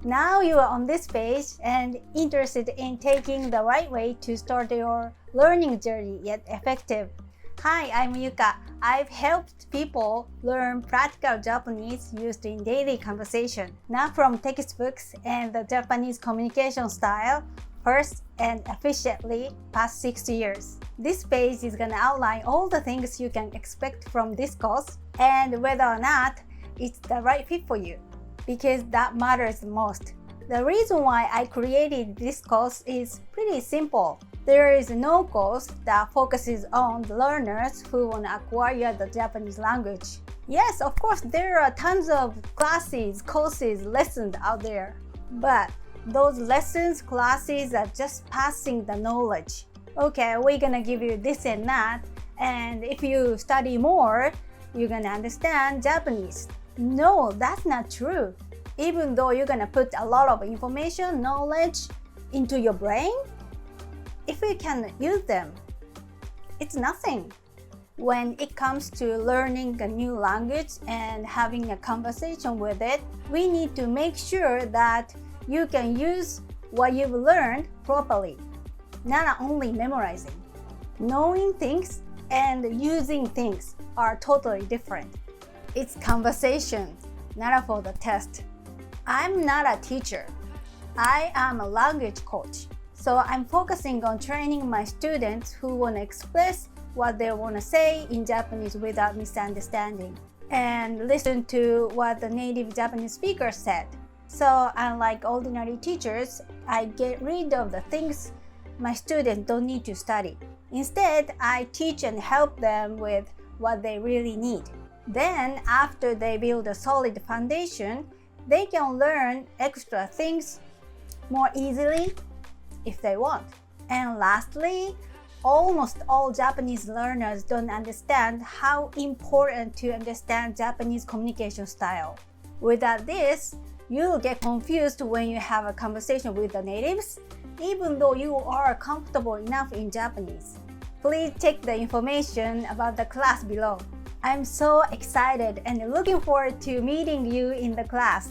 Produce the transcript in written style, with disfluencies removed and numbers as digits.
Now you are on this page and interested in taking the right way to start your learning journey yet effective. Hi, I'm Yuka. I've helped people learn practical Japanese used in daily conversation, not from textbooks and the Japanese communication style, first and efficiently past 6 years. This page is gonna outline all the things you can expect from this course and whether or not it's the right fit for you, because that matters the most. The reason why I created this course is pretty simple. There is no course that focuses on the learners who want to acquire the Japanese language. Yes, of course, there are tons of classes, courses, lessons out there. But those lessons, classes are just passing the knowledge. Okay, we're gonna give you this and that, and if you study more, you're gonna understand Japanese. No, that's not true. Even though you're gonna put a lot of information, knowledge into your brain, if you can use them, it's nothing. When it comes to learning a new language and having a conversation with it, we need to make sure that you can use what you've learned properly, not only memorizing. Knowing things and using things are totally different. It's conversation, not for the test. I'm not a teacher. I am a language coach. So I'm focusing on training my students who want to express what they want to say in Japanese without misunderstanding and listen to what the native Japanese speaker said. So unlike ordinary teachers, I get rid of the things my students don't need to study. Instead, I teach and help them with what they really need. Then, after they build a solid foundation, they can learn extra things more easily if they want. And lastly, almost all Japanese learners don't understand how important to understand Japanese communication style. Without this, you'll get confused when you have a conversation with the natives, even though you are comfortable enough in Japanese. Please check the information about the class below. I'm so excited and looking forward to meeting you in the class.